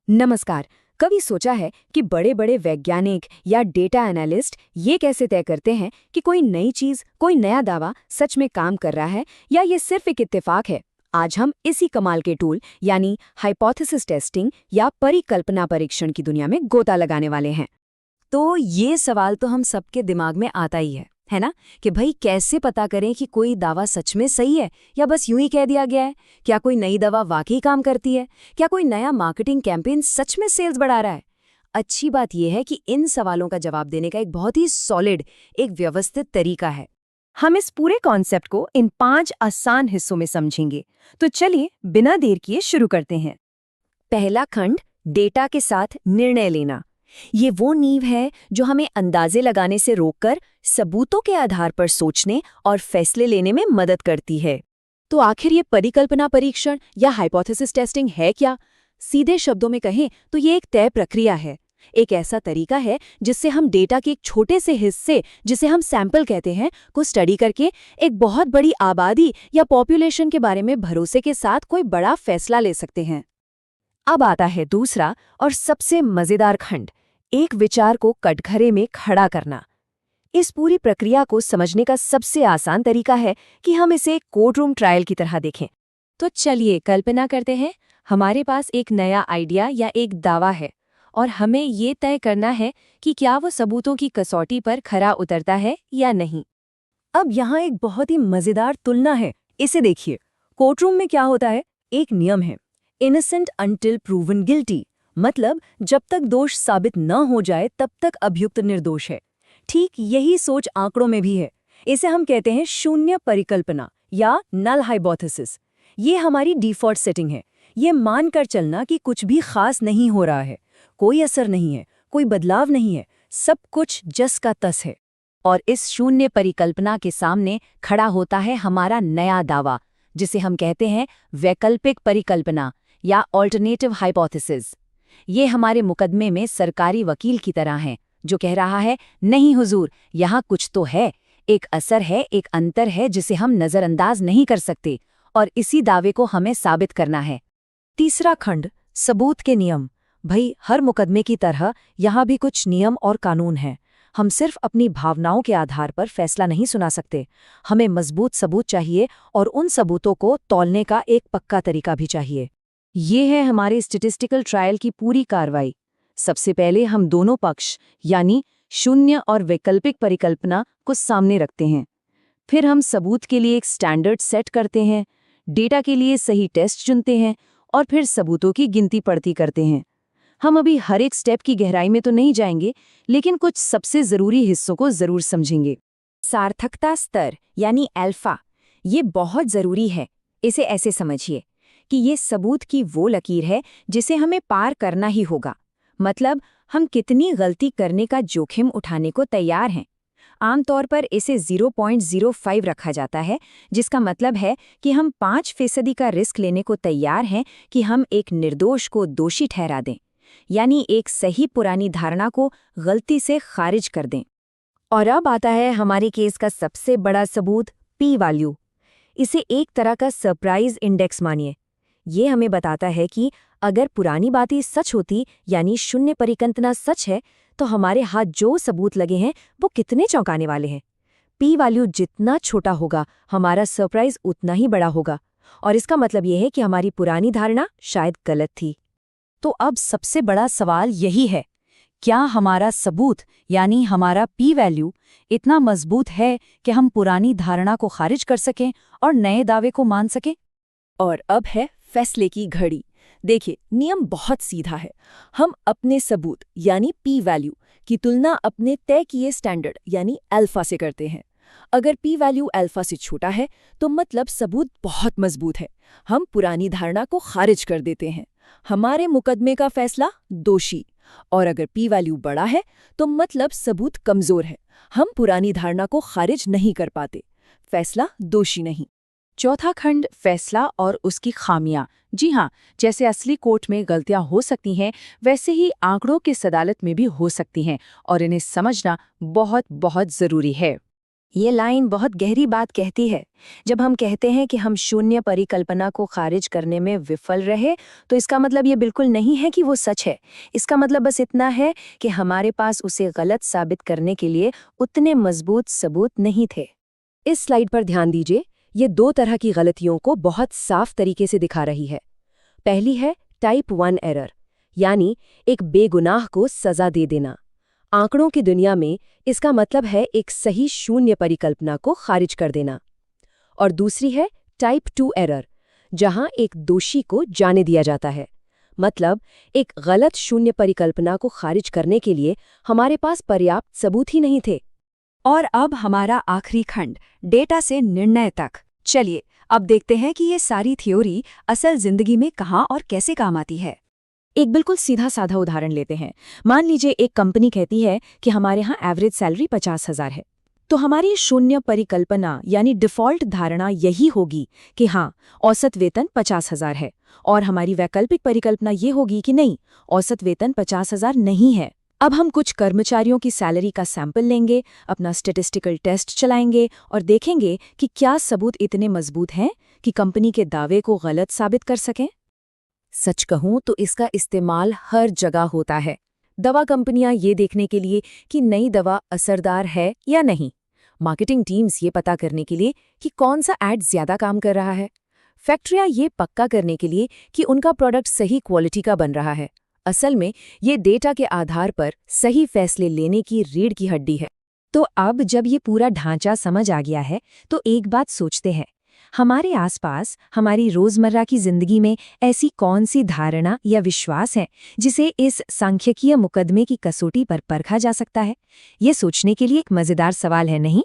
नमस्कार। कभी सोचा है कि बड़े बड़े वैज्ञानिक या डेटा एनालिस्ट ये कैसे तय करते हैं कि कोई नई चीज, कोई नया दावा सच में काम कर रहा है या ये सिर्फ एक इत्तेफाक है। आज हम इसी कमाल के टूल यानी हाइपोथेसिस टेस्टिंग या परिकल्पना परीक्षण की दुनिया में गोता लगाने वाले हैं। तो ये सवाल तो हम सबके दिमाग में आता ही है ना, कि भाई कैसे पता करें कि कोई दावा सच में सही है या बस यूं ही कह दिया गया है। क्या कोई नई दवा वाकई काम करती है? क्या कोई नया मार्केटिंग कैंपेन सच में सेल्स बढ़ा रहा है? अच्छी बात यह है कि इन सवालों का जवाब देने का एक बहुत ही सॉलिड, एक व्यवस्थित तरीका है। हम इस पूरे कॉन्सेप्ट को इन 5 आसान हिस्सों में समझेंगे। तो चलिए बिना देर किए शुरू करते हैं। पहला खंड, डेटा के साथ निर्णय लेना। ये वो नींव है जो हमें अंदाजे लगाने से रोककर सबूतों के आधार पर सोचने और फैसले लेने में मदद करती है। तो आखिर ये परिकल्पना परीक्षण या हाइपोथेसिस टेस्टिंग है क्या? सीधे शब्दों में कहें तो ये एक तय प्रक्रिया है। एक ऐसा तरीका है जिससे हम डेटा के एक छोटे से हिस्से, जिसे हम सैंपल कहते हैं, को स्टडी करके एक बहुत बड़ी आबादी या पॉपुलेशन के बारे में भरोसे के साथ कोई बड़ा फैसला ले सकते हैं। अब आता है दूसरा और सबसे मजेदार खंड, एक विचार को कटघरे में खड़ा करना। इस पूरी प्रक्रिया को समझने का सबसे आसान तरीका है कि हम इसे एक कोर्टरूम ट्रायल की तरह देखें। तो चलिए कल्पना करते हैं, हमारे पास एक नया आइडिया या एक दावा है और हमें ये तय करना है कि क्या वो सबूतों की कसौटी पर खरा उतरता है या नहीं। अब यहाँ एक बहुत ही मजेदार तुलना है, इसे देखिए। कोर्टरूम में क्या होता है? एक नियम है, इनोसेंट अंटिल प्रूवन गिल्टी, मतलब जब तक दोष साबित न हो जाए तब तक अभियुक्त निर्दोष है। ठीक यही सोच आंकड़ों में भी है। इसे हम कहते हैं शून्य परिकल्पना या नल हाइपोथेसिस। ये हमारी डिफॉल्ट सेटिंग है। ये मानकर चलना कि कुछ भी खास नहीं हो रहा है, कोई असर नहीं है, कोई बदलाव नहीं है, सब कुछ जस का तस है। और इस शून्य परिकल्पना के सामने खड़ा होता है हमारा नया दावा, जिसे हम कहते हैं वैकल्पिक परिकल्पना या ऑल्टरनेटिव हाइपोथेसिस। ये हमारे मुकदमे में सरकारी वकील की तरह है, जो कह रहा है, नहीं हुजूर, यहाँ कुछ तो है, एक असर है, एक अंतर है जिसे हम नज़रअंदाज नहीं कर सकते, और इसी दावे को हमें साबित करना है। तीसरा खंड, सबूत के नियम। भाई, हर मुकदमे की तरह यहाँ भी कुछ नियम और कानून हैं। हम सिर्फ अपनी भावनाओं के आधार पर फैसला नहीं सुना सकते। हमें मजबूत सबूत चाहिए और उन सबूतों को तौलने का एक पक्का तरीका भी चाहिए। ये है हमारे स्टैटिस्टिकल ट्रायल की पूरी कार्रवाई। सबसे पहले हम दोनों पक्ष यानी शून्य और वैकल्पिक परिकल्पना को सामने रखते हैं। फिर हम सबूत के लिए एक स्टैंडर्ड सेट करते हैं, डेटा के लिए सही टेस्ट चुनते हैं और फिर सबूतों की गिनती पड़ती करते हैं। हम अभी हर एक स्टेप की गहराई में तो नहीं जाएंगे, लेकिन कुछ सबसे ज़रूरी हिस्सों को ज़रूर समझेंगे। सार्थकता स्तर यानी अल्फा, ये बहुत ज़रूरी है। इसे ऐसे समझिए कि ये सबूत की वो लकीर है जिसे हमें पार करना ही होगा। मतलब हम कितनी गलती करने का जोखिम उठाने को तैयार हैं। आमतौर पर इसे 0.05 रखा जाता है, जिसका मतलब है कि हम 5% का रिस्क लेने को तैयार हैं कि हम एक निर्दोष को दोषी ठहरा दें, यानी एक सही पुरानी धारणा को गलती से खारिज कर दें। और अब आता है हमारे केस का सबसे बड़ा सबूत, पी वैल्यू। इसे एक तरह का सरप्राइज इंडेक्स मानिए। ये हमें बताता है कि अगर पुरानी बातें सच होती, यानी शून्य परिकल्पना सच है, तो हमारे हाथ जो सबूत लगे हैं वो कितने चौंकाने वाले हैं। पी वैल्यू जितना छोटा होगा, हमारा सरप्राइज उतना ही बड़ा होगा। और इसका मतलब ये है कि हमारी पुरानी धारणा शायद गलत थी। तो अब सबसे बड़ा सवाल यही है, क्या हमारा सबूत यानी हमारा पी वैल्यू इतना मजबूत है कि हम पुरानी धारणा को खारिज कर सकें और नए दावे को मान सकें? और अब है फैसले की घड़ी। देखिए, नियम बहुत सीधा है। हम अपने सबूत यानी पी वैल्यू की तुलना अपने तय किए स्टैंडर्ड यानी अल्फा से करते हैं। अगर पी वैल्यू अल्फा से छोटा है तो मतलब सबूत बहुत मजबूत है, हम पुरानी धारणा को खारिज कर देते हैं, हमारे मुकदमे का फैसला दोषी। और अगर पी वैल्यू बड़ा है तो मतलब सबूत कमजोर है, हम पुरानी धारणा को खारिज नहीं कर पाते, फैसला दोषी नहीं। चौथा खंड, फैसला और उसकी खामियां। जी हाँ, जैसे असली कोर्ट में गलतियां हो सकती हैं, वैसे ही आंकड़ों की अदालत में भी हो सकती हैं, और इन्हें समझना बहुत बहुत जरूरी है। ये लाइन बहुत गहरी बात कहती है। जब हम कहते हैं कि हम शून्य परिकल्पना को खारिज करने में विफल रहे, तो इसका मतलब ये बिल्कुल नहीं है कि वो सच है। इसका मतलब बस इतना है कि हमारे पास उसे गलत साबित करने के लिए उतने मजबूत सबूत नहीं थे। इस स्लाइड पर ध्यान दीजिए, ये दो तरह की गलतियों को बहुत साफ तरीके से दिखा रही है। पहली है टाइप 1 एरर, यानी एक बेगुनाह को सजा दे देना। आंकड़ों की दुनिया में इसका मतलब है एक सही शून्य परिकल्पना को खारिज कर देना। और दूसरी है टाइप 2 एरर, जहां एक दोषी को जाने दिया जाता है। मतलब एक गलत शून्य परिकल्पना को खारिज करने के लिए हमारे पास पर्याप्त सबूत ही नहीं थे। और अब हमारा आखिरी खंड, डेटा से निर्णय तक। चलिए अब देखते हैं कि ये सारी थ्योरी असल जिंदगी में कहाँ और कैसे काम आती है। एक बिल्कुल सीधा साधा उदाहरण लेते हैं। मान लीजिए एक कंपनी कहती है कि हमारे यहाँ एवरेज सैलरी 50,000 है। तो हमारी शून्य परिकल्पना यानी डिफ़ॉल्ट धारणा यही होगी कि हाँ, औसत वेतन 50,000 है, और हमारी वैकल्पिक परिकल्पना ये होगी कि नहीं, औसत वेतन 50,000 नहीं है। अब हम कुछ कर्मचारियों की सैलरी का सैंपल लेंगे, अपना स्टैटिस्टिकल टेस्ट चलाएंगे और देखेंगे कि क्या सबूत इतने मजबूत हैं कि कंपनी के दावे को गलत साबित कर सकें। सच कहूं तो इसका इस्तेमाल हर जगह होता है। दवा कंपनियां ये देखने के लिए कि नई दवा असरदार है या नहीं, मार्केटिंग टीम्स ये पता करने के लिए कि कौन सा ऐड ज्यादा काम कर रहा है, फैक्ट्रियां ये पक्का करने के लिए कि उनका प्रोडक्ट सही क्वालिटी का बन रहा है। असल में ये डेटा के आधार पर सही फैसले लेने की रीढ़ की हड्डी है। तो अब जब ये पूरा ढांचा समझ आ गया है, तो एक बात सोचते हैं, हमारे आसपास हमारी रोजमर्रा की जिंदगी में ऐसी कौन सी धारणा या विश्वास है जिसे इस सांख्यिकीय मुकदमे की कसौटी पर परखा जा सकता है? ये सोचने के लिए एक मजेदार सवाल है, नहीं?